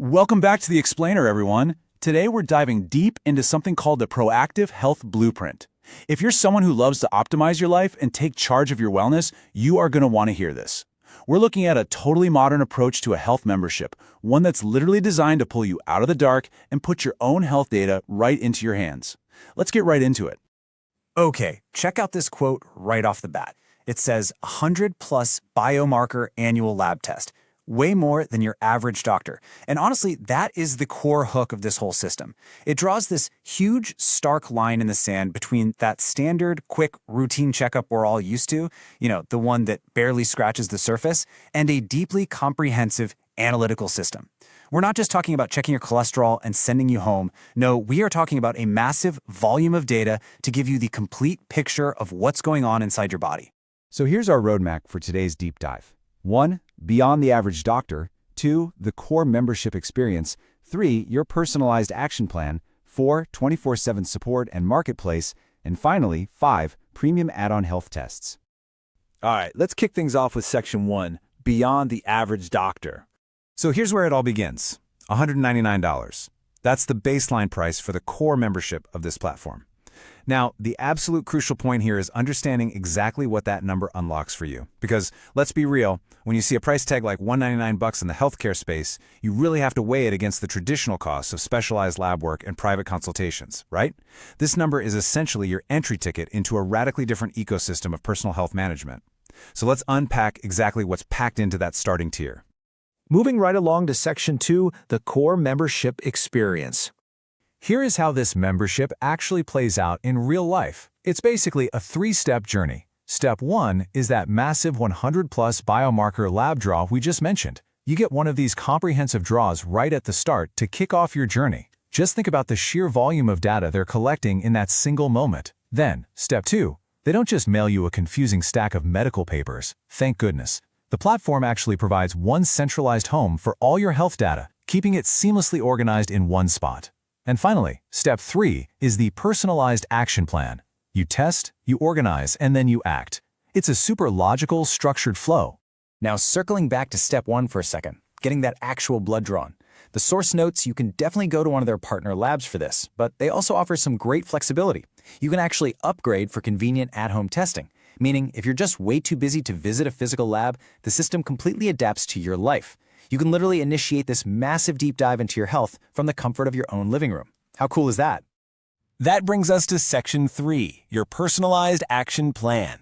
Welcome back to The Explainer, everyone. Today we're diving deep into something called the Proactive Health Blueprint. If you're someone who loves to optimize your life and take charge of your wellness, you are going to want to hear this. We're looking at a totally modern approach to a health membership, one that's literally designed to pull you out of the dark and put your own health data right into your hands. Let's get right into it. Okay, check out this quote right off the bat. It says 100 plus biomarker annual lab test. Way more than your average doctor. And honestly, that is the core hook of this whole system. It draws this huge, stark line in the sand between that standard, quick, routine checkup we're all used to, the one that barely scratches the surface, and a deeply comprehensive analytical system. We're not just talking about checking your cholesterol and sending you home. No, we are talking about a massive volume of data to give you the complete picture of what's going on inside your body. So here's our roadmap for today's deep dive. 1. Beyond the average doctor. 2. The core membership experience. 3. Your personalized action plan. 4. 24/7 support and marketplace. And finally, 5. Premium add-on health tests. All right, let's kick things off with Section 1, Beyond the Average Doctor. So here's where it all begins. $199. That's the baseline price for the core membership of this platform. Now, the absolute crucial point here is understanding exactly what that number unlocks for you. Because let's be real, when you see a price tag like $199 in the healthcare space, you really have to weigh it against the traditional costs of specialized lab work and private consultations, right? This number is essentially your entry ticket into a radically different ecosystem of personal health management. So let's unpack exactly what's packed into that starting tier. Moving right along to Section 2, the core membership experience. Here is how this membership actually plays out in real life. It's basically a three-step journey. Step 1 is that massive 100-plus biomarker lab draw we just mentioned. You get one of these comprehensive draws right at the start to kick off your journey. Just think about the sheer volume of data they're collecting in that single moment. Then, Step 2. They don't just mail you a confusing stack of medical papers. Thank goodness. The platform actually provides one centralized home for all your health data, keeping it seamlessly organized in one spot. And finally, Step 3 is the personalized action plan. You test, you organize, and then you act. It's a super logical, structured flow. Now, circling back to Step 1 for a second, getting that actual blood drawn. The source notes, you can definitely go to one of their partner labs for this, but they also offer some great flexibility. You can actually upgrade for convenient at-home testing, meaning if you're just way too busy to visit a physical lab, the system completely adapts to your life. You can literally initiate this massive deep dive into your health from the comfort of your own living room. How cool is that? That brings us to Section 3, your personalized action plan.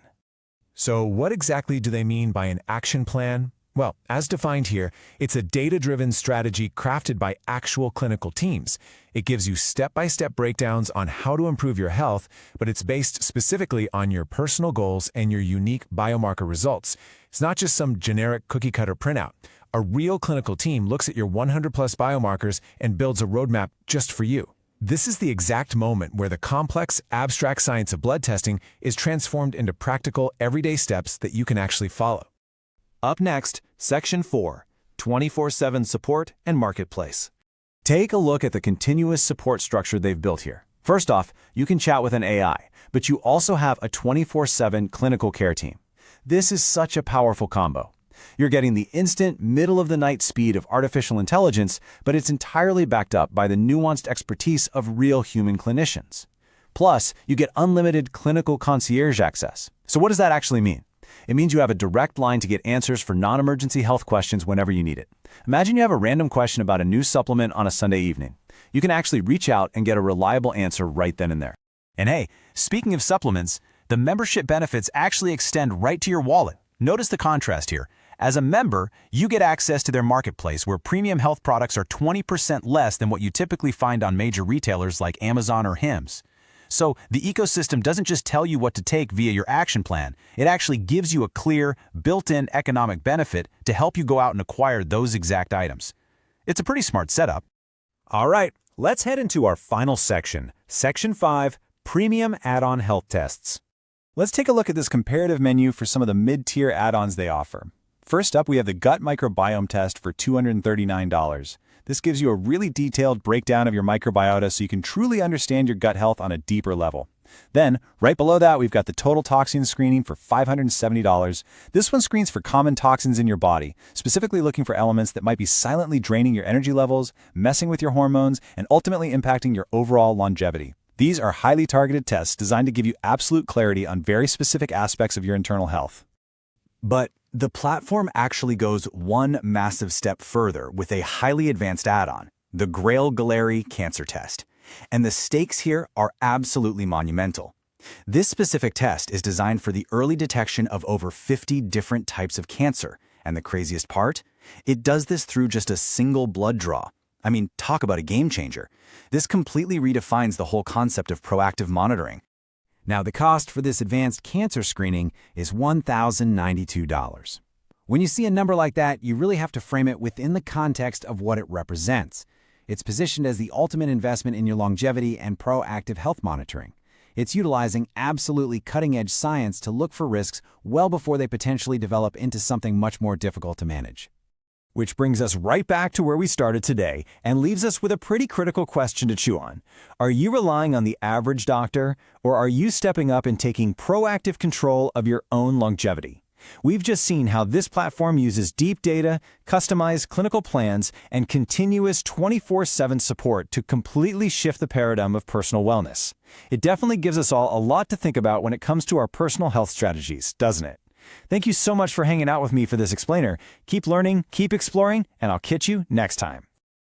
So what exactly do they mean by an action plan? Well, as defined here, it's a data-driven strategy crafted by actual clinical teams. It gives you step-by-step breakdowns on how to improve your health, but it's based specifically on your personal goals and your unique biomarker results. It's not just some generic cookie-cutter printout. A real clinical team looks at your 100-plus biomarkers and builds a roadmap just for you. This is the exact moment where the complex, abstract science of blood testing is transformed into practical, everyday steps that you can actually follow. Up next, Section 4, 24/7 support and marketplace. Take a look at the continuous support structure they've built here. First off, you can chat with an AI, but you also have a 24/7 clinical care team. This is such a powerful combo. You're getting the instant, middle-of-the-night speed of artificial intelligence, but it's entirely backed up by the nuanced expertise of real human clinicians. Plus, you get unlimited clinical concierge access. So what does that actually mean? It means you have a direct line to get answers for non-emergency health questions whenever you need it. Imagine you have a random question about a new supplement on a Sunday evening. You can actually reach out and get a reliable answer right then and there. And hey, speaking of supplements, the membership benefits actually extend right to your wallet. Notice the contrast here. As a member, you get access to their marketplace where premium health products are 20% less than what you typically find on major retailers like Amazon or Hims. So the ecosystem doesn't just tell you what to take via your action plan, it actually gives you a clear, built-in economic benefit to help you go out and acquire those exact items. It's a pretty smart setup. All right, let's head into our final section, Section 5, Premium Add-on Health Tests. Let's take a look at this comparative menu for some of the mid-tier add-ons they offer. First up, we have the Gut Microbiome Test for $239. This gives you a really detailed breakdown of your microbiota so you can truly understand your gut health on a deeper level. Then, right below that, we've got the total toxin screening for $570. This one screens for common toxins in your body, specifically looking for elements that might be silently draining your energy levels, messing with your hormones, and ultimately impacting your overall longevity. These are highly targeted tests designed to give you absolute clarity on very specific aspects of your internal health. But the platform actually goes one massive step further with a highly advanced add-on, the Galleri Cancer Test. And the stakes here are absolutely monumental. This specific test is designed for the early detection of over 50 different types of cancer. And the craziest part? It does this through just a single blood draw. I mean, talk about a game changer. This completely redefines the whole concept of proactive monitoring. Now, the cost for this advanced cancer screening is $1,092. When you see a number like that, you really have to frame it within the context of what it represents. It's positioned as the ultimate investment in your longevity and proactive health monitoring. It's utilizing absolutely cutting-edge science to look for risks well before they potentially develop into something much more difficult to manage. Which brings us right back to where we started today and leaves us with a pretty critical question to chew on. Are you relying on the average doctor, or are you stepping up and taking proactive control of your own longevity? We've just seen how this platform uses deep data, customized clinical plans, and continuous 24/7 support to completely shift the paradigm of personal wellness. It definitely gives us all a lot to think about when it comes to our personal health strategies, doesn't it? Thank you so much for hanging out with me for this explainer. Keep learning, keep exploring, and I'll catch you next time.